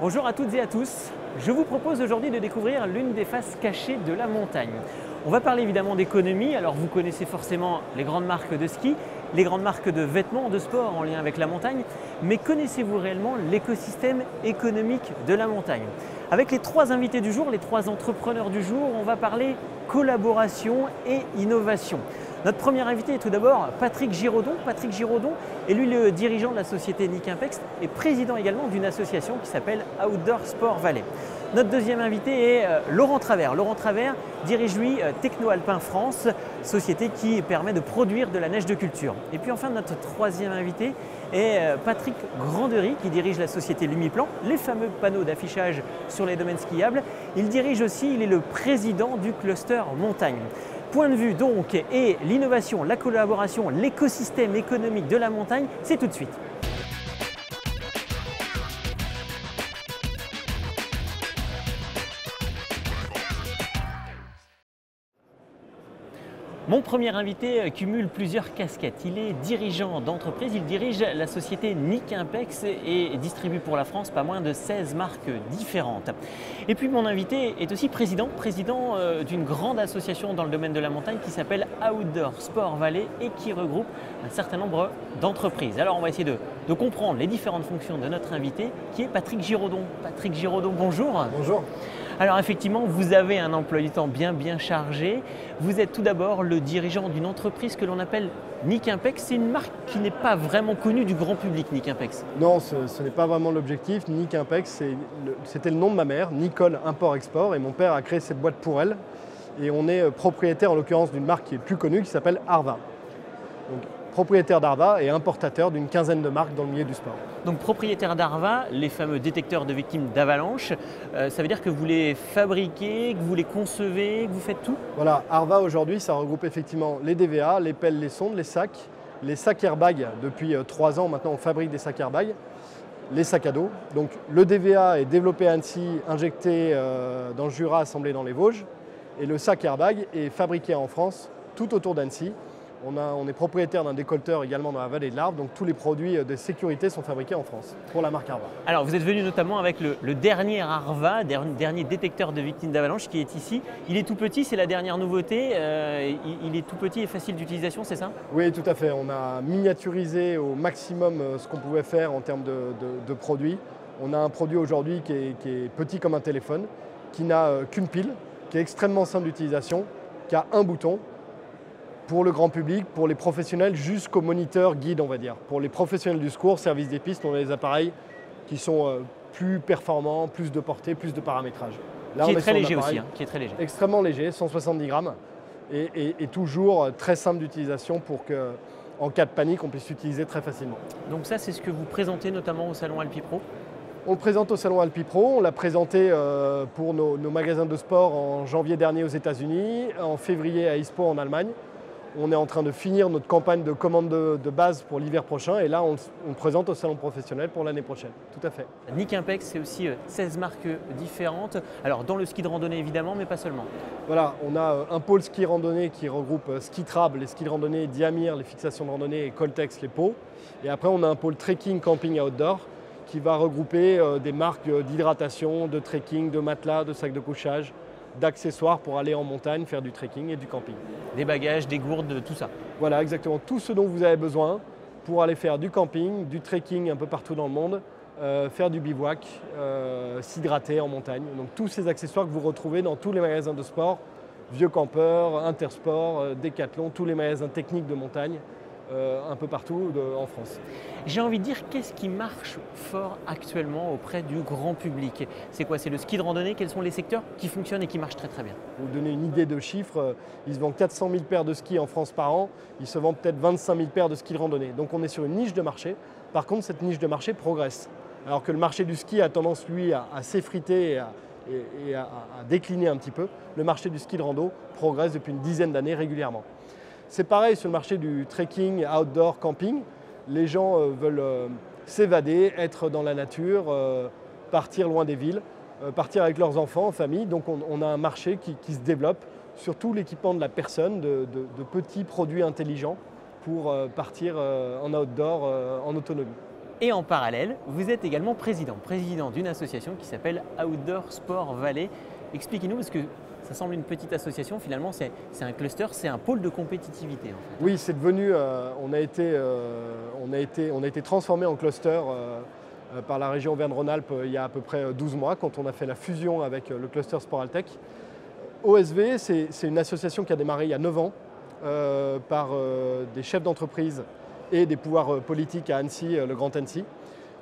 Bonjour à toutes et à tous, je vous propose aujourd'hui de découvrir l'une des faces cachées de la montagne. On va parler évidemment d'économie, alors vous connaissez forcément les grandes marques de ski, les grandes marques de vêtements, de sport en lien avec la montagne, mais connaissez-vous réellement l'écosystème économique de la montagne? Avec les trois invités du jour, les trois entrepreneurs du jour, on va parler collaboration et innovation. Notre premier invité est tout d'abord Patrick Giraudon. Patrick Giraudon est lui le dirigeant de la société Nick Impex et président également d'une association qui s'appelle Outdoor Sport Valley. Notre deuxième invité est Laurent Travers. Laurent Travers dirige lui Techno Alpin France, société qui permet de produire de la neige de culture. Et puis enfin notre troisième invité est Patrick Grandery qui dirige la société Lumiplan, les fameux panneaux d'affichage sur les domaines skiables. Il dirige aussi, il est le président du cluster montagne. Point de vue donc et l'innovation, la collaboration, l'écosystème économique de la montagne, c'est tout de suite. Mon premier invité cumule plusieurs casquettes. Il est dirigeant d'entreprise, il dirige la société Nick Impex et distribue pour la France pas moins de 16 marques différentes. Et puis mon invité est aussi président d'une grande association dans le domaine de la montagne qui s'appelle Outdoor Sport Valley et qui regroupe un certain nombre d'entreprises. Alors on va essayer de comprendre les différentes fonctions de notre invité qui est Patrick Giraudon. Patrick Giraudon, bonjour. Bonjour. Alors effectivement, vous avez un emploi du temps bien chargé. Vous êtes tout d'abord le dirigeant d'une entreprise que l'on appelle Nick Impex. C'est une marque qui n'est pas vraiment connue du grand public, Nick Impex. Non, ce n'est pas vraiment l'objectif. Nick Impex, c'était le nom de ma mère, Nicole Import-Export, et mon père a créé cette boîte pour elle. Et on est propriétaire en l'occurrence d'une marque qui est plus connue, qui s'appelle Arva. Donc, propriétaire d'Arva et importateur d'une quinzaine de marques dans le milieu du sport. Donc propriétaire d'Arva, les fameux détecteurs de victimes d'avalanche, ça veut dire que vous les fabriquez, que vous les concevez, que vous faites tout? Voilà, Arva aujourd'hui, ça regroupe effectivement les DVA, les pelles, les sondes, les sacs airbags. Depuis 3 ans maintenant, on fabrique des sacs airbags, les sacs à dos. Donc le DVA est développé à Annecy, injecté dans le Jura, assemblé dans les Vosges. Et le sac airbag est fabriqué en France, tout autour d'Annecy. On est propriétaire d'un décolleteur également dans la vallée de l'Arve, donc tous les produits de sécurité sont fabriqués en France pour la marque Arva. Alors vous êtes venu notamment avec le dernier Arva, dernier détecteur de victimes d'avalanche qui est ici. Il est tout petit, c'est la dernière nouveauté, il est tout petit et facile d'utilisation, c'est ça? Oui, tout à fait. On a miniaturisé au maximum ce qu'on pouvait faire en termes de produits. On a un produit aujourd'hui qui est petit comme un téléphone, qui n'a qu'une pile, qui est extrêmement simple d'utilisation, qui a un bouton. Pour le grand public, pour les professionnels, jusqu'au moniteur guide, on va dire. Pour les professionnels du secours, service des pistes, on a des appareils qui sont plus performants, plus de portée, plus de paramétrage. Là, qui est très léger aussi, qui est très léger. Extrêmement léger, 170 grammes, et toujours très simple d'utilisation pour qu'en cas de panique, on puisse l'utiliser très facilement. Donc ça, c'est ce que vous présentez notamment au salon Alpipro? On le présente au salon Alpipro, on l'a présenté pour nos magasins de sport en janvier dernier aux États-Unis, en février à ISPO en Allemagne. On est en train de finir notre campagne de commande de base pour l'hiver prochain et là on le présente au salon professionnel pour l'année prochaine. Tout à fait. Nick Impex, c'est aussi 16 marques différentes. Alors dans le ski de randonnée évidemment, mais pas seulement. Voilà, on a un pôle ski randonnée qui regroupe Skitrab, les skis de randonnée, Diamir, les fixations de randonnée et Coltex, les pots. Et après on a un pôle trekking, camping, outdoor qui va regrouper des marques d'hydratation, de trekking, de matelas, de sacs de couchage, d'accessoires pour aller en montagne, faire du trekking et du camping. Des bagages, des gourdes, tout ça. Voilà, exactement. Tout ce dont vous avez besoin pour aller faire du camping, du trekking un peu partout dans le monde, faire du bivouac, s'hydrater en montagne. Donc tous ces accessoires que vous retrouvez dans tous les magasins de sport, Vieux Campeur, Intersport, Decathlon, tous les magasins techniques de montagne, un peu partout en France. J'ai envie de dire, qu'est-ce qui marche fort actuellement auprès du grand public? C'est quoi? C'est le ski de randonnée? Quels sont les secteurs qui fonctionnent et qui marchent très bien? Pour vous donner une idée de chiffres, il se vend 400 000 paires de skis en France par an, il se vend peut-être 25 000 paires de skis de randonnée. Donc on est sur une niche de marché. Par contre, cette niche de marché progresse. Alors que le marché du ski a tendance, lui, à s'effriter et à décliner un petit peu, le marché du ski de rando progresse depuis une dizaine d'années régulièrement. C'est pareil sur le marché du trekking, outdoor, camping. Les gens veulent s'évader, être dans la nature, partir loin des villes, partir avec leurs enfants en famille. Donc on a un marché qui se développe sur tout l'équipement de la personne, de petits produits intelligents pour partir en outdoor en autonomie. Et en parallèle, vous êtes également président d'une association qui s'appelle Outdoor Sport Valley. Expliquez-nous, parce que ça semble une petite association, finalement c'est un cluster, c'est un pôle de compétitivité. En fait. Oui, c'est devenu, on a été transformé en cluster par la région Auvergne-Rhône-Alpes il y a à peu près 12 mois, quand on a fait la fusion avec le cluster Sport Altec. OSV, c'est une association qui a démarré il y a 9 ans par des chefs d'entreprise et des pouvoirs politiques à Annecy, le Grand Annecy.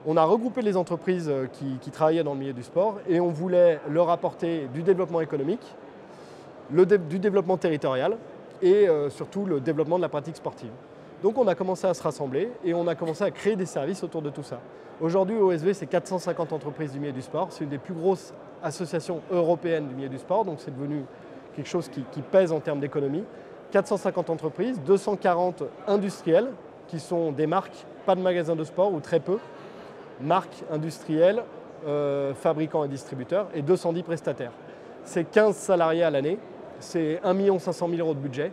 On a regroupé les entreprises qui travaillaient dans le milieu du sport et on voulait leur apporter du développement économique, du développement territorial et surtout le développement de la pratique sportive. Donc on a commencé à se rassembler et on a commencé à créer des services autour de tout ça. Aujourd'hui, OSV, c'est 450 entreprises du milieu du sport. C'est une des plus grosses associations européennes du milieu du sport, donc c'est devenu quelque chose qui pèse en termes d'économie. 450 entreprises, 240 industriels qui sont des marques, pas de magasins de sport ou très peu, marques industrielles, fabricants et distributeurs, et 210 prestataires. C'est 15 salariés à l'année, c'est 1 500 000 € de budget,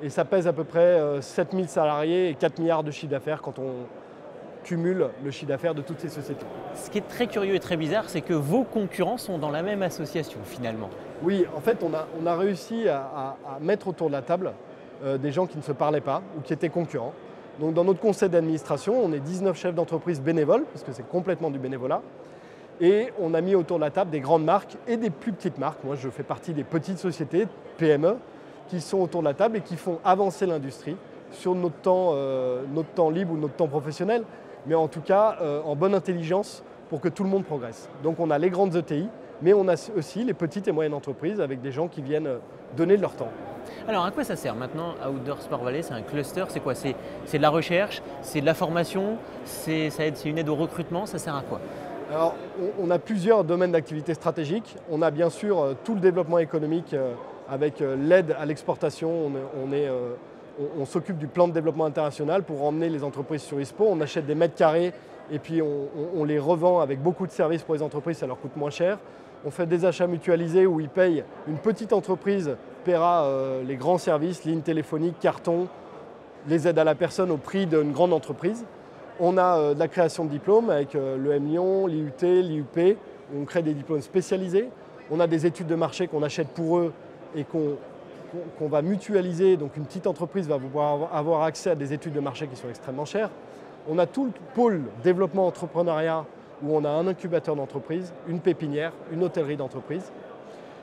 et ça pèse à peu près 7 000 salariés et 4 milliards de chiffre d'affaires quand on cumule le chiffre d'affaires de toutes ces sociétés. Ce qui est très curieux et très bizarre, c'est que vos concurrents sont dans la même association finalement. Oui, en fait, on a réussi à mettre autour de la table des gens qui ne se parlaient pas ou qui étaient concurrents. Donc dans notre conseil d'administration, on est 19 chefs d'entreprise bénévoles, parce que c'est complètement du bénévolat. Et on a mis autour de la table des grandes marques et des plus petites marques. Moi, je fais partie des petites sociétés, PME, qui sont autour de la table et qui font avancer l'industrie sur notre temps libre ou notre temps professionnel, mais en tout cas en bonne intelligence pour que tout le monde progresse. Donc on a les grandes ETI, mais on a aussi les petites et moyennes entreprises avec des gens qui viennent donner de leur temps. Alors à quoi ça sert maintenant Outdoor Sport Valley? C'est un cluster, c'est quoi? C'est de la recherche, c'est de la formation, c'est une aide au recrutement, ça sert à quoi? Alors on a plusieurs domaines d'activité stratégiques. On a bien sûr tout le développement économique avec l'aide à l'exportation. On s'occupe du plan de développement international pour emmener les entreprises sur ISPO. On achète des mètres carrés et puis on les revend avec beaucoup de services pour les entreprises, ça leur coûte moins cher. On fait des achats mutualisés où ils payent, une petite entreprise paiera les grands services, lignes téléphoniques, cartons, les aides à la personne au prix d'une grande entreprise. On a de la création de diplômes avec l'EM Lyon, l'IUT, l'IUP, où on crée des diplômes spécialisés. On a des études de marché qu'on achète pour eux et qu'on va mutualiser. Donc une petite entreprise va pouvoir avoir accès à des études de marché qui sont extrêmement chères. On a tout le pôle développement entrepreneuriat où on a un incubateur d'entreprise, une pépinière, une hôtellerie d'entreprise.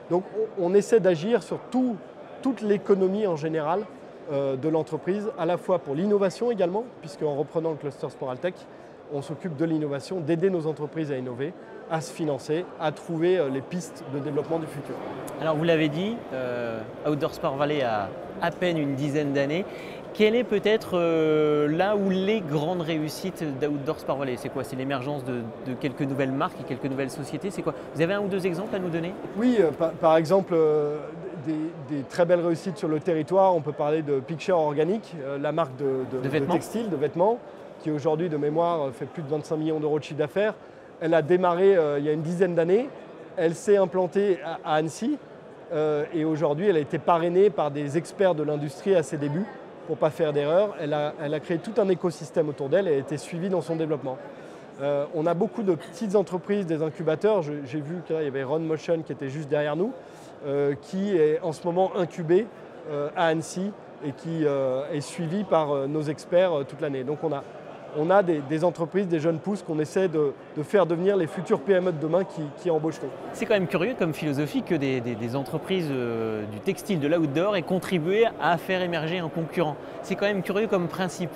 Donc on essaie d'agir sur toute l'économie en général de l'entreprise, à la fois pour l'innovation également, puisqu'en reprenant le cluster Sport Altec, on s'occupe de l'innovation, d'aider nos entreprises à innover, à se financer, à trouver les pistes de développement du futur. Alors vous l'avez dit, Outdoor Sport Valley a à peine une dizaine d'années. Quelle est peut-être là où les grandes réussites d'Outdoor Sport Valley? C'est quoi? C'est l'émergence de quelques nouvelles marques et quelques nouvelles sociétés? C'est quoi? Vous avez un ou deux exemples à nous donner? Oui, par exemple, des très belles réussites sur le territoire. On peut parler de Picture Organic, la marque de textile, de vêtements, qui aujourd'hui, de mémoire, fait plus de 25 millions d'euros de chiffre d'affaires. Elle a démarré il y a une dizaine d'années. Elle s'est implantée à Annecy et aujourd'hui, elle a été parrainée par des experts de l'industrie à ses débuts pour ne pas faire d'erreur. Elle a créé tout un écosystème autour d'elle et a été suivie dans son développement. On a beaucoup de petites entreprises, des incubateurs. J'ai vu qu'il y avait Run Motion qui était juste derrière nous, qui est en ce moment incubé à Annecy et qui est suivi par nos experts toute l'année. Donc on a des entreprises, des jeunes pousses qu'on essaie de faire devenir les futurs PME de demain qui embaucheront. C'est quand même curieux comme philosophie que des entreprises du textile, de l'outdoor aient contribué à faire émerger un concurrent. C'est quand même curieux comme principe.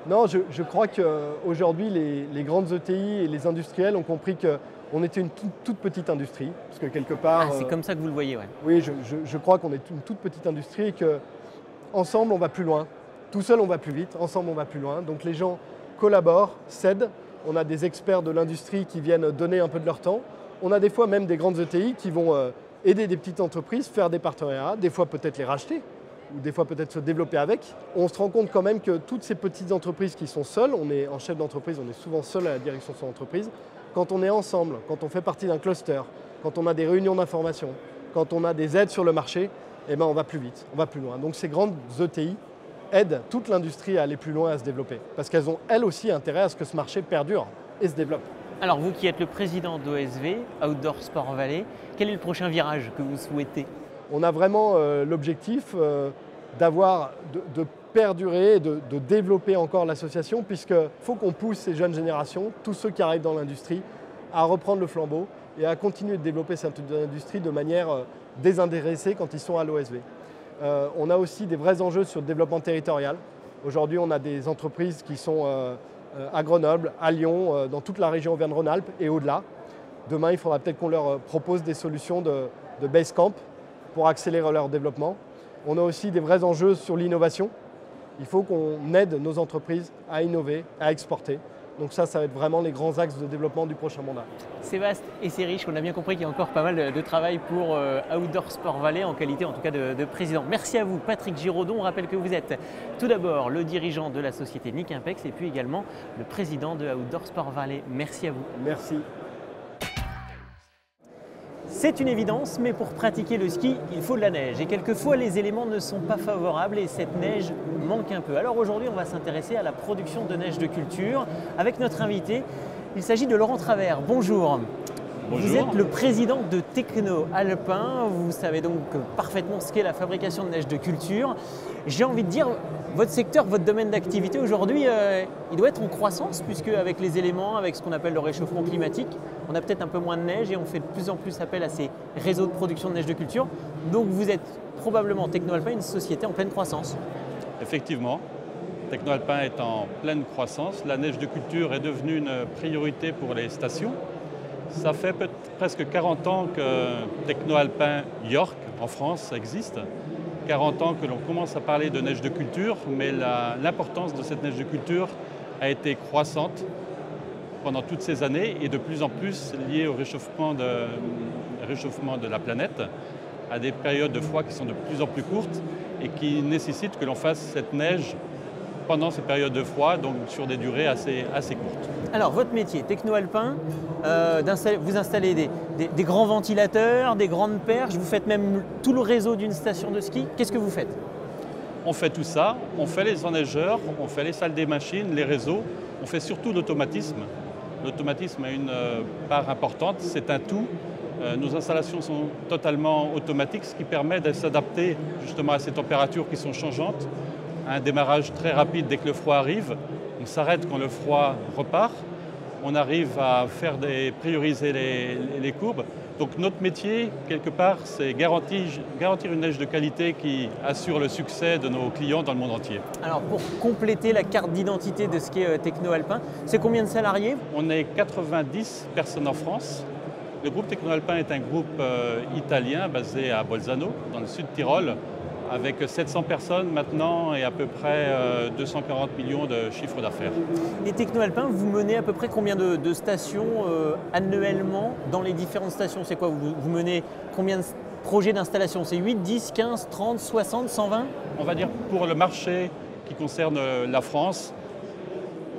Non, je crois qu'aujourd'hui, les grandes ETI et les industriels ont compris qu'on était une toute petite industrie. Parce que quelque part… c'est comme ça que vous le voyez, ouais. Oui, je crois qu'on est une toute petite industrie et qu'ensemble, on va plus loin. Tout seul, on va plus vite. Ensemble, on va plus loin. Donc les gens collaborent, s'aident. On a des experts de l'industrie qui viennent donner un peu de leur temps. On a des fois même des grandes ETI qui vont aider des petites entreprises, faire des partenariats, des fois peut-être les racheter, ou des fois peut-être se développer avec. On se rend compte quand même que toutes ces petites entreprises qui sont seules, on est en chef d'entreprise, on est souvent seul à la direction de son entreprise, quand on est ensemble, quand on fait partie d'un cluster, quand on a des réunions d'information, quand on a des aides sur le marché, eh ben on va plus vite, on va plus loin. Donc ces grandes ETI aident toute l'industrie à aller plus loin, à se développer. Parce qu'elles ont elles aussi intérêt à ce que ce marché perdure et se développe. Alors vous qui êtes le président d'OSV, Outdoor Sport Valley, quel est le prochain virage que vous souhaitez? On a vraiment l'objectif de perdurer, de développer encore l'association, puisqu'il faut qu'on pousse ces jeunes générations, tous ceux qui arrivent dans l'industrie, à reprendre le flambeau et à continuer de développer cette industrie de manière désintéressée quand ils sont à l'OSV. On a aussi des vrais enjeux sur le développement territorial. Aujourd'hui, on a des entreprises qui sont à Grenoble, à Lyon, dans toute la région Auvergne-Rhône-Alpes et au-delà. Demain, il faudra peut-être qu'on leur propose des solutions de base camp pour accélérer leur développement. On a aussi des vrais enjeux sur l'innovation. Il faut qu'on aide nos entreprises à innover, à exporter. Donc ça va être vraiment les grands axes de développement du prochain mandat. C'est vaste et c'est riche. On a bien compris qu'il y a encore pas mal de travail pour Outdoor Sport Valley, en qualité en tout cas de président. Merci à vous, Patrick Giraudon. On rappelle que vous êtes tout d'abord le dirigeant de la société Nick Impex et puis également le président de Outdoor Sport Valley. Merci à vous. Merci. C'est une évidence, mais pour pratiquer le ski, il faut de la neige. Et quelquefois, les éléments ne sont pas favorables et cette neige manque un peu. Alors aujourd'hui, on va s'intéresser à la production de neige de culture avec notre invité. Il s'agit de Laurent Travers. Bonjour. Bonjour. Vous êtes le président de Techno Alpin. Vous savez donc parfaitement ce qu'est la fabrication de neige de culture. J'ai envie de dire, votre secteur, votre domaine d'activité aujourd'hui, il doit être en croissance puisque avec les éléments, avec ce qu'on appelle le réchauffement climatique, on a peut-être un peu moins de neige et on fait de plus en plus appel à ces réseaux de production de neige de culture. Donc vous êtes probablement Techno Alpin, une société en pleine croissance. Effectivement, Techno Alpin est en pleine croissance. La neige de culture est devenue une priorité pour les stations. Ça fait presque 40 ans que Techno Alpin York en France existe. 40 ans que l'on commence à parler de neige de culture, mais l'importance de cette neige de culture a été croissante pendant toutes ces années et de plus en plus liée au réchauffement de la planète, à des périodes de froid qui sont de plus en plus courtes et qui nécessitent que l'on fasse cette neige pendant ces périodes de froid, donc sur des durées assez courtes. Alors votre métier, Techno Alpin, vous installez des grands ventilateurs, des grandes perches, vous faites même tout le réseau d'une station de ski. Qu'est-ce que vous faites? On fait tout ça, on fait les enneigeurs, on fait les salles des machines, les réseaux, on fait surtout l'automatisme. L'automatisme a une part importante, c'est un tout. Nos installations sont totalement automatiques, ce qui permet de s'adapter justement à ces températures qui sont changeantes. Un démarrage très rapide dès que le froid arrive, on s'arrête quand le froid repart, on arrive à prioriser les courbes. Donc notre métier, quelque part, c'est garantir une neige de qualité qui assure le succès de nos clients dans le monde entier. Alors pour compléter la carte d'identité de ce qu'est Techno Alpin, c'est combien de salariés? On est 90 personnes en France. Le groupe Techno Alpin est un groupe italien basé à Bolzano, dans le sud Tyrol, avec 700 personnes maintenant et à peu près 240 millions de chiffre d'affaires. Et Techno Alpin, vous menez à peu près combien de stations annuellement dans les différentes stations? C'est quoi, vous menez combien de projets d'installation? C'est 8, 10, 15, 30, 60, 120? On va dire pour le marché qui concerne la France,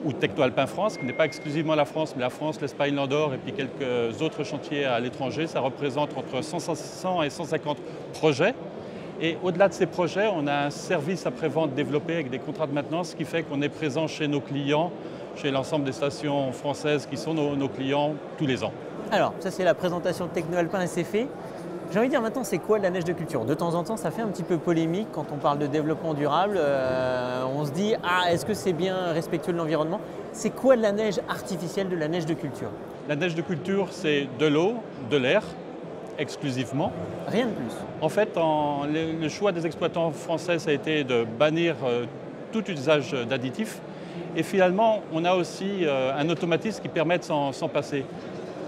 ou Techno Alpin France, qui n'est pas exclusivement la France, mais la France, l'Espagne, l'Andorre et puis quelques autres chantiers à l'étranger, ça représente entre 100 et 150 projets. Et au-delà de ces projets, on a un service après-vente développé avec des contrats de maintenance, ce qui fait qu'on est présent chez nos clients, chez l'ensemble des stations françaises qui sont nos clients tous les ans. Alors, ça c'est la présentation de Techno Alpin et c'est fait. J'ai envie de dire maintenant, c'est quoi la neige de culture? De temps en temps, ça fait un petit peu polémique quand on parle de développement durable. On se dit, est-ce que c'est bien respectueux de l'environnement? C'est quoi de la neige artificielle, de la neige de culture? La neige de culture, c'est de l'eau, de l'air, exclusivement. Rien de plus. En fait, le choix des exploitants français, ça a été de bannir tout usage d'additifs. Et finalement, on a aussi un automatisme qui permet de s'en passer.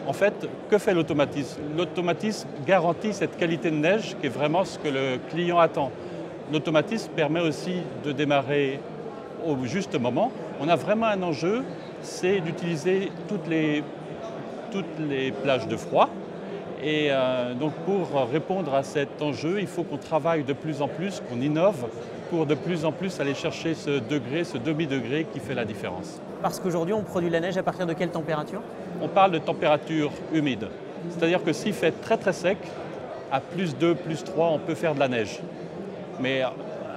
En fait, que fait l'automatisme? L'automatisme garantit cette qualité de neige qui est vraiment ce que le client attend. L'automatisme permet aussi de démarrer au juste moment. On a vraiment un enjeu, c'est d'utiliser toutes les plages de froid. Et donc pour répondre à cet enjeu, il faut qu'on travaille de plus en plus, qu'on innove pour de plus en plus aller chercher ce degré, ce demi-degré qui fait la différence. Parce qu'aujourd'hui, on produit la neige à partir de quelle température? On parle de température humide. C'est-à-dire que s'il fait très très sec, à plus 2, plus 3, on peut faire de la neige. Mais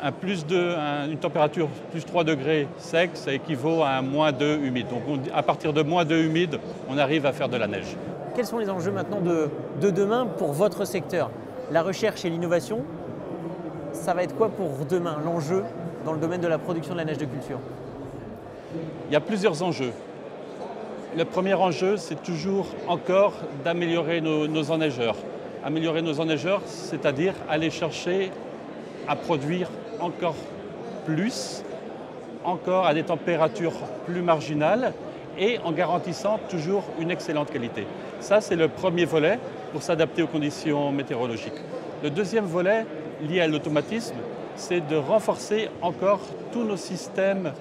une température plus 3 degrés sec, ça équivaut à un -2 humide. Donc à partir de -2 humide, on arrive à faire de la neige. Quels sont les enjeux maintenant de demain pour votre secteur? La recherche et l'innovation, ça va être quoi pour demain, l'enjeu dans le domaine de la production de la neige de culture? Il y a plusieurs enjeux. Le premier enjeu, c'est toujours encore d'améliorer nos enneigeurs. Améliorer nos enneigeurs, c'est-à-dire aller chercher à produire encore plus, encore à des températures plus marginales et en garantissant toujours une excellente qualité. Ça, c'est le premier volet pour s'adapter aux conditions météorologiques. Le deuxième volet, lié à l'automatisme, c'est de renforcer encore tous nos systèmes,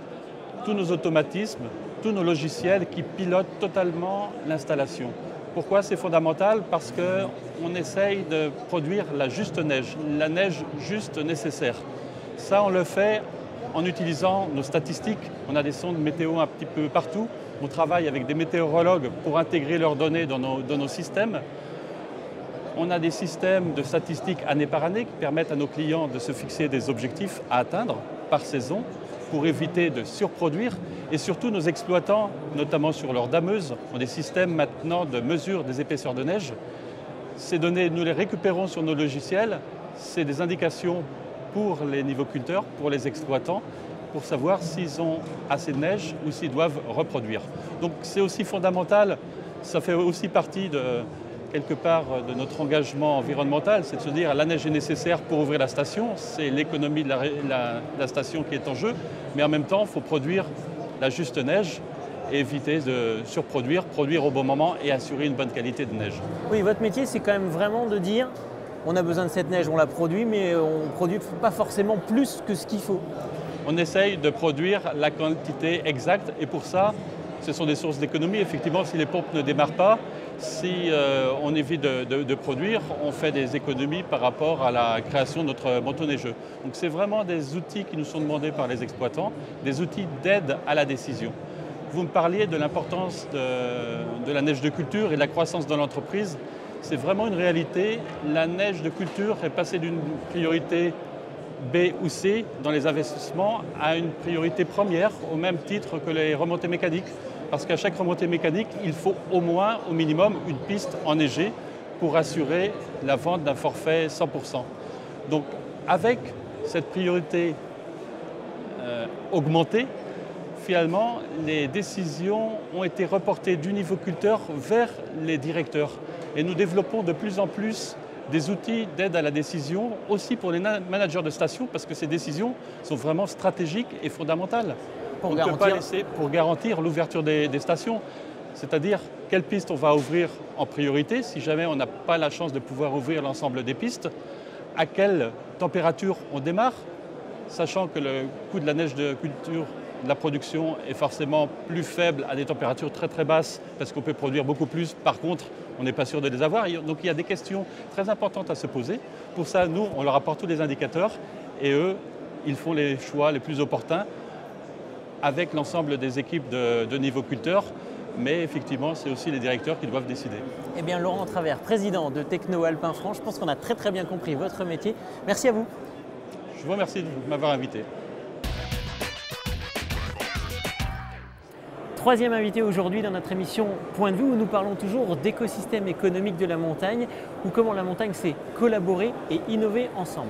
tous nos automatismes, tous nos logiciels qui pilotent totalement l'installation. Pourquoi c'est fondamental? Parce qu'on essaye de produire la juste neige, la neige juste nécessaire. Ça, on le fait en utilisant nos statistiques. On a des sondes météo un petit peu partout. On travaille avec des météorologues pour intégrer leurs données dans nos systèmes. On a des systèmes de statistiques année par année qui permettent à nos clients de se fixer des objectifs à atteindre par saison pour éviter de surproduire. Et surtout, nos exploitants, notamment sur leurs dameuses, ont des systèmes maintenant de mesure des épaisseurs de neige. Ces données, nous les récupérons sur nos logiciels. C'est des indications pour les nivoculteurs, pour les exploitants, pour savoir s'ils ont assez de neige ou s'ils doivent reproduire. Donc c'est aussi fondamental, ça fait aussi partie quelque part de notre engagement environnemental, c'est de se dire la neige est nécessaire pour ouvrir la station, c'est l'économie de la station qui est en jeu, mais en même temps il faut produire la juste neige et éviter de surproduire, produire au bon moment et assurer une bonne qualité de neige. Oui, votre métier c'est quand même vraiment de dire on a besoin de cette neige, on la produit, mais on ne produit pas forcément plus que ce qu'il faut. On essaye de produire la quantité exacte et pour ça, ce sont des sources d'économie. Effectivement, si les pompes ne démarrent pas, si on évite de produire, on fait des économies par rapport à la création de notre manteau neigeux. Donc c'est vraiment des outils qui nous sont demandés par les exploitants, des outils d'aide à la décision. Vous me parliez de l'importance de la neige de culture et de la croissance dans l'entreprise. C'est vraiment une réalité. La neige de culture est passée d'une priorité B ou C dans les investissements à une priorité première au même titre que les remontées mécaniques. Parce qu'à chaque remontée mécanique, il faut au moins, au minimum, une piste enneigée pour assurer la vente d'un forfait 100%. Donc avec cette priorité augmentée, finalement, les décisions ont été reportées du nivoculteur vers les directeurs. Et nous développons de plus en plus des outils d'aide à la décision, aussi pour les managers de stations, parce que ces décisions sont vraiment stratégiques et fondamentales. On ne peut pas laisser pour garantir l'ouverture des stations, c'est-à-dire quelle piste on va ouvrir en priorité, si jamais on n'a pas la chance de pouvoir ouvrir l'ensemble des pistes, à quelle température on démarre, sachant que le coût de la neige de culture, de la production est forcément plus faible à des températures très très basses, parce qu'on peut produire beaucoup plus, par contre, on n'est pas sûr de les avoir. Donc il y a des questions très importantes à se poser. Pour ça, nous, on leur apporte tous les indicateurs et eux, ils font les choix les plus opportuns avec l'ensemble des équipes de nivoculteurs. Mais effectivement, c'est aussi les directeurs qui doivent décider. Eh bien, Laurent Travers, président de Techno Alpin France, je pense qu'on a très très bien compris votre métier. Merci à vous. Je vous remercie de m'avoir invité. Troisième invité aujourd'hui dans notre émission Point de vue où nous parlons toujours d'écosystème économique de la montagne ou comment la montagne sait collaborer et innover ensemble.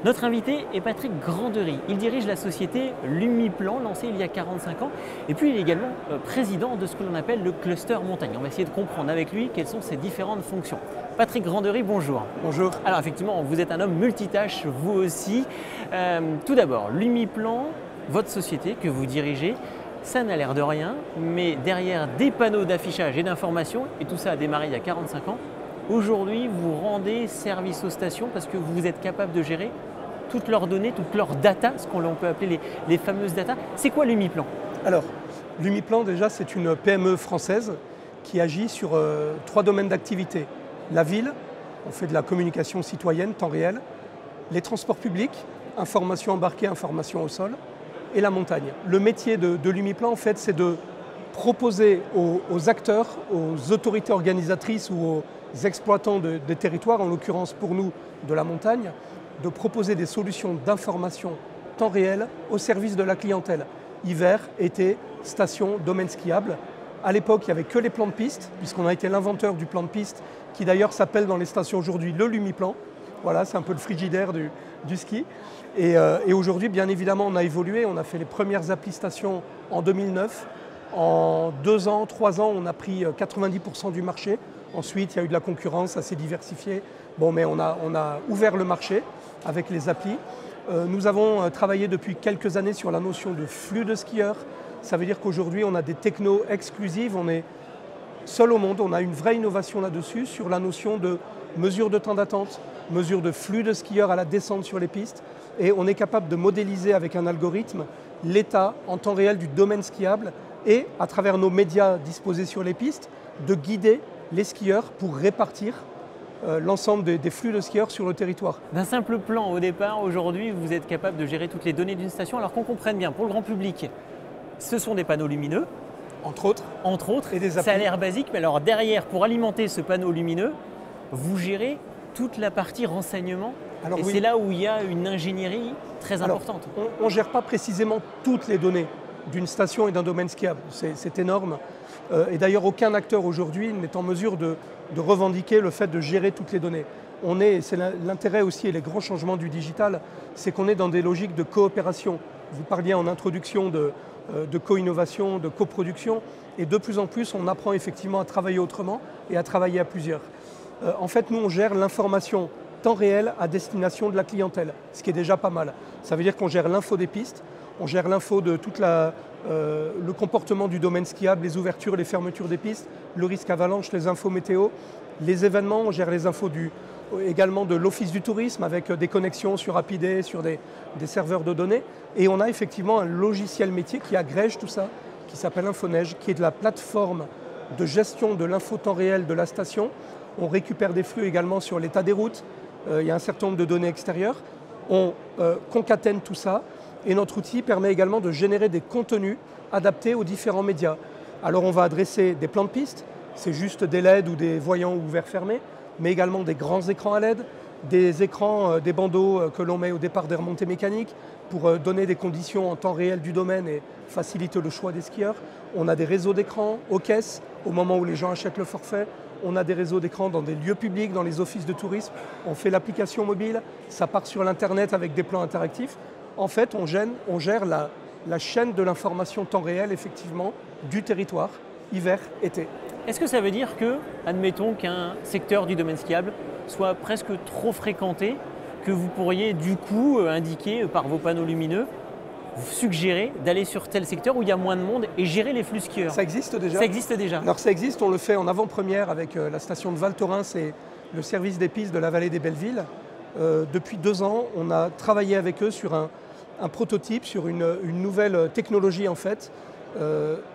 Notre invité est Patrick Grandery. Il dirige la société Lumiplan, lancée il y a 45 ans, et puis il est également président de ce que l'on appelle le cluster montagne. On va essayer de comprendre avec lui quelles sont ses différentes fonctions. Patrick Grandery, bonjour. Bonjour. Alors effectivement, vous êtes un homme multitâche, vous aussi. Tout d'abord, Lumiplan, votre société que vous dirigez, ça n'a l'air de rien, mais derrière des panneaux d'affichage et d'information, et tout ça a démarré il y a 45 ans, aujourd'hui vous rendez service aux stations parce que vous êtes capable de gérer toutes leurs données, toutes leurs data, ce qu'on peut appeler les fameuses data. C'est quoi Lumiplan? Alors, Lumiplan déjà c'est une PME française qui agit sur 3 domaines d'activité. La ville, on fait de la communication citoyenne, temps réel, les transports publics, information embarquée, information au sol, et la montagne. Le métier de Lumiplan, en fait, c'est de proposer aux acteurs, aux autorités organisatrices ou aux exploitants des territoires, en l'occurrence pour nous de la montagne, de proposer des solutions d'information temps réel au service de la clientèle. Hiver, été, station, domaine skiable. À l'époque, il n'y avait que les plans de piste, puisqu'on a été l'inventeur du plan de piste, qui d'ailleurs s'appelle dans les stations aujourd'hui le Lumiplan. Voilà, c'est un peu le frigidaire du ski. Et aujourd'hui, bien évidemment, on a évolué. On a fait les premières applis stations en 2009. En 2 ans, 3 ans, on a pris 90% du marché. Ensuite, il y a eu de la concurrence, ça s'est diversifié. Bon, mais on a ouvert le marché avec les applis. Nous avons travaillé depuis quelques années sur la notion de flux de skieurs. Ça veut dire qu'aujourd'hui, on a des technos exclusives. On est seul au monde. On a une vraie innovation là-dessus sur la notion de mesure de temps d'attente, mesure de flux de skieurs à la descente sur les pistes. Et on est capable de modéliser avec un algorithme l'état en temps réel du domaine skiable et, à travers nos médias disposés sur les pistes, de guider les skieurs pour répartir l'ensemble des flux de skieurs sur le territoire. D'un simple plan au départ, aujourd'hui, vous êtes capable de gérer toutes les données d'une station. Alors qu'on comprenne bien, pour le grand public, ce sont des panneaux lumineux. Entre autres. Et des applis. Ça a l'air basique, mais alors derrière, pour alimenter ce panneau lumineux, vous gérez toute la partie renseignement. Et oui, c'est là où il y a une ingénierie très importante. On ne gère pas précisément toutes les données d'une station et d'un domaine skiable. C'est énorme. Et d'ailleurs, aucun acteur aujourd'hui n'est en mesure de revendiquer le fait de gérer toutes les données. C'est l'intérêt aussi et les grands changements du digital, c'est qu'on est dans des logiques de coopération. Vous parliez en introduction de co-innovation, de coproduction, et de plus en plus, on apprend effectivement à travailler autrement et à travailler à plusieurs. En fait, nous, on gère l'information temps réel à destination de la clientèle, ce qui est déjà pas mal. Ça veut dire qu'on gère l'info des pistes, on gère l'info de tout le comportement du domaine skiable, les ouvertures, les fermetures des pistes, le risque avalanche, les infos météo, les événements, on gère les infos également de l'Office du tourisme avec des connexions sur Apidé, sur des serveurs de données. Et on a effectivement un logiciel métier qui agrège tout ça, qui s'appelle Infoneige, qui est de la plateforme de gestion de l'info temps réel de la station. On récupère des flux également sur l'état des routes. Il y a un certain nombre de données extérieures. On concatène tout ça. Et notre outil permet également de générer des contenus adaptés aux différents médias. Alors on va adresser des plans de piste, c'est juste des LED ou des voyants ouverts fermés, mais également des grands écrans à LED, des écrans, des bandeaux que l'on met au départ des remontées mécaniques pour donner des conditions en temps réel du domaine et faciliter le choix des skieurs. On a des réseaux d'écrans aux caisses au moment où les gens achètent le forfait. On a des réseaux d'écran dans des lieux publics, dans les offices de tourisme. On fait l'application mobile, ça part sur l'Internet avec des plans interactifs. En fait, on gère la chaîne de l'information temps réel, effectivement, du territoire, hiver, été. Est-ce que ça veut dire que, admettons qu'un secteur du domaine skiable soit presque trop fréquenté, que vous pourriez du coup indiquer par vos panneaux lumineux, vous suggérer d'aller sur tel secteur où il y a moins de monde et gérer les flux skieurs? Ça existe déjà. Ça existe déjà. Alors ça existe, on le fait en avant-première avec la station de Val Thorens et le service des pistes de la vallée des Bellevilles. Depuis 2 ans, on a travaillé avec eux sur un prototype, sur une nouvelle technologie en fait,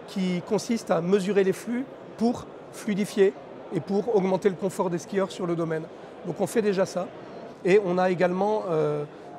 qui consiste à mesurer les flux pour fluidifier et pour augmenter le confort des skieurs sur le domaine. Donc on fait déjà ça. Et on a également,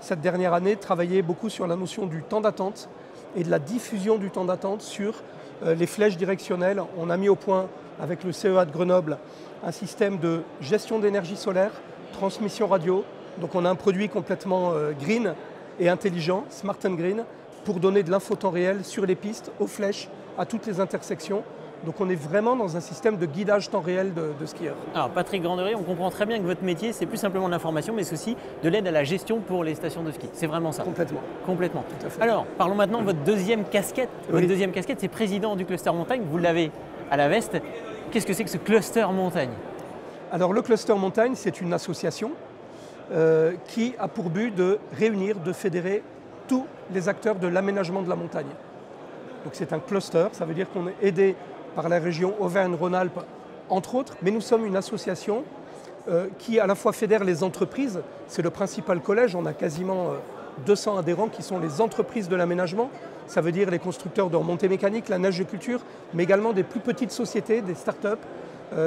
cette dernière année, travaillé beaucoup sur la notion du temps d'attente et de la diffusion du temps d'attente sur les flèches directionnelles. On a mis au point, avec le CEA de Grenoble, un système de gestion d'énergie solaire, transmission radio. Donc on a un produit complètement green et intelligent, smart and green, pour donner de l'info temps réel sur les pistes, aux flèches, à toutes les intersections. Donc on est vraiment dans un système de guidage temps réel de skieurs. Alors Patrick Granderet, on comprend très bien que votre métier, c'est plus simplement de l'information, mais c'est aussi de l'aide à la gestion pour les stations de ski. C'est vraiment ça? Complètement. Complètement. Tout à fait. Alors, parlons maintenant de votre deuxième casquette. Oui. Votre deuxième casquette, c'est président du cluster montagne. Vous l'avez à la veste. Qu'est-ce que c'est que ce cluster montagne? Alors le cluster montagne, c'est une association qui a pour but de réunir, de fédérer tous les acteurs de l'aménagement de la montagne. Donc c'est un cluster, ça veut dire qu'on est aidé par la région Auvergne-Rhône-Alpes, entre autres, mais nous sommes une association qui à la fois fédère les entreprises, c'est le principal collège, on a quasiment 200 adhérents qui sont les entreprises de l'aménagement, ça veut dire les constructeurs de remontées mécaniques, la neige de culture, mais également des plus petites sociétés, des start-up,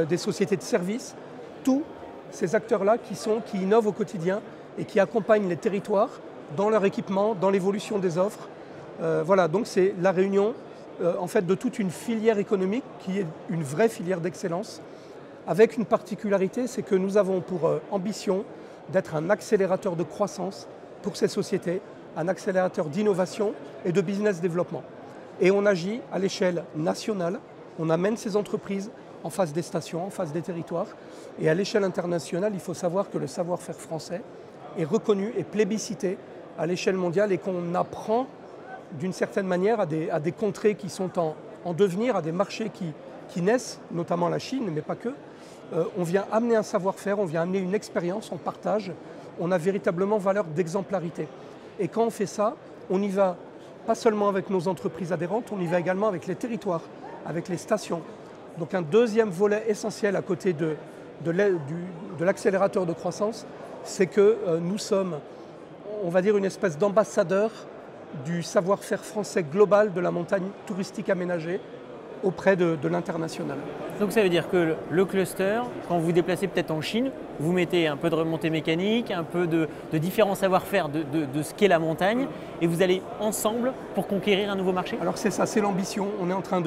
des sociétés de services, tous ces acteurs-là qui innovent au quotidien et qui accompagnent les territoires dans leur équipement, dans l'évolution des offres. Voilà, donc c'est la réunion en fait de toute une filière économique qui est une vraie filière d'excellence, avec une particularité, c'est que nous avons pour ambition d'être un accélérateur de croissance pour ces sociétés un accélérateur d'innovation et de business développement. Et on agit à l'échelle nationale, on amène ces entreprises en face des stations, en face des territoires. Et à l'échelle internationale, il faut savoir que le savoir-faire français est reconnu et plébiscité à l'échelle mondiale et qu'on apprend d'une certaine manière à des contrées qui sont en devenir, à des marchés qui naissent, notamment la Chine, mais pas que. On vient amener un savoir-faire, on vient amener une expérience, on partage, on a véritablement valeur d'exemplarité. Et quand on fait ça, on y va pas seulement avec nos entreprises adhérentes, on y va également avec les territoires, avec les stations. Donc un deuxième volet essentiel à côté de l'accélérateur de croissance, c'est que nous sommes, on va dire, une espèce d'ambassadeur du savoir-faire français global de la montagne touristique aménagée auprès de l'international. Donc ça veut dire que le cluster, quand vous vous déplacez peut-être en Chine, vous mettez un peu de remontée mécanique, un peu de différents savoir-faire de ce qu'est la montagne, et vous allez ensemble pour conquérir un nouveau marché? Alors c'est ça, c'est l'ambition. On est en train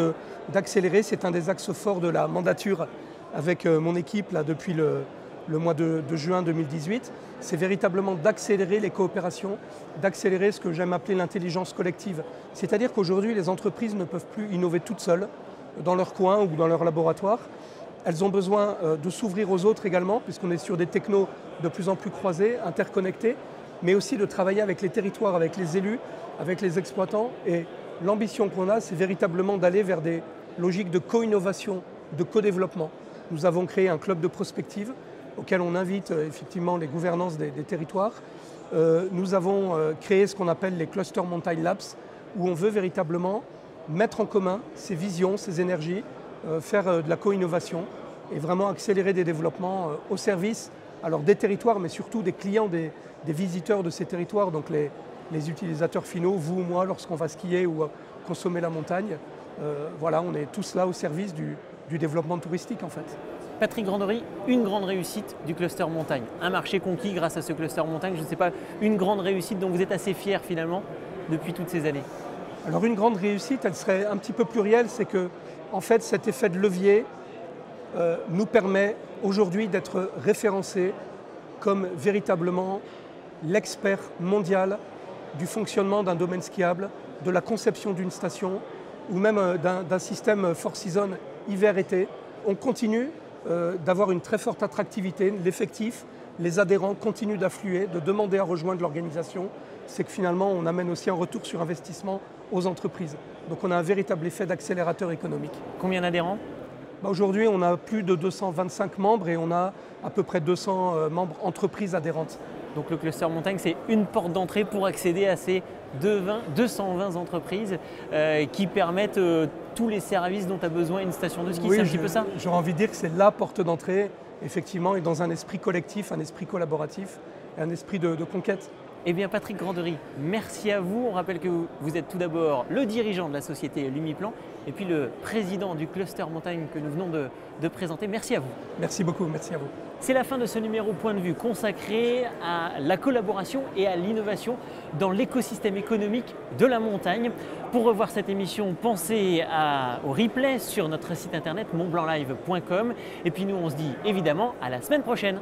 d'accélérer, c'est un des axes forts de la mandature avec mon équipe là, depuis le mois de juin 2018. C'est véritablement d'accélérer les coopérations, d'accélérer ce que j'aime appeler l'intelligence collective. C'est-à-dire qu'aujourd'hui, les entreprises ne peuvent plus innover toutes seules dans leur coin ou dans leur laboratoire. Elles ont besoin de s'ouvrir aux autres également, puisqu'on est sur des technos de plus en plus croisés, interconnectés, mais aussi de travailler avec les territoires, avec les élus, avec les exploitants. Et l'ambition qu'on a, c'est véritablement d'aller vers des logiques de co-innovation, de co-développement. Nous avons créé un club de prospective auquel on invite effectivement les gouvernances des territoires. Nous avons créé ce qu'on appelle les Cluster Mountain Labs, où on veut véritablement mettre en commun ces visions, ces énergies, faire de la co-innovation et vraiment accélérer des développements au service alors des territoires, mais surtout des clients, des visiteurs de ces territoires, donc les utilisateurs finaux, vous ou moi, lorsqu'on va skier ou consommer la montagne. Voilà, on est tous là au service du développement touristique en fait. Patrick Grandory, une grande réussite du cluster montagne. Un marché conquis grâce à ce cluster montagne, je ne sais pas, une grande réussite dont vous êtes assez fier finalement depuis toutes ces années. Alors une grande réussite, elle serait un petit peu plurielle, c'est que en fait cet effet de levier nous permet aujourd'hui d'être référencés comme véritablement l'expert mondial du fonctionnement d'un domaine skiable, de la conception d'une station ou même d'un système Four Seasons hiver-été. On continue d'avoir une très forte attractivité, l'effectif, les adhérents continuent d'affluer, de demander à rejoindre l'organisation. C'est que finalement on amène aussi un retour sur investissement aux entreprises. Donc on a un véritable effet d'accélérateur économique. Combien d'adhérents ? Aujourd'hui on a plus de 225 membres et on a à peu près 200 membres entreprises adhérentes. Donc le cluster montagne, c'est une porte d'entrée pour accéder à ces 220 entreprises qui permettent tous les services dont a besoin une station de ski. Oui, c'est un petit peu ça ? J'aurais envie de dire que c'est la porte d'entrée, effectivement, et dans un esprit collectif, un esprit collaboratif et un esprit de conquête. Eh bien Patrick Grandory, merci à vous. On rappelle que vous êtes tout d'abord le dirigeant de la société Lumiplan et puis le président du cluster montagne que nous venons de présenter. Merci à vous. Merci beaucoup, merci à vous. C'est la fin de ce numéro Point de vue consacré à la collaboration et à l'innovation dans l'écosystème économique de la montagne. Pour revoir cette émission, pensez au replay sur notre site internet montblanclive.com. Et puis nous, on se dit évidemment à la semaine prochaine.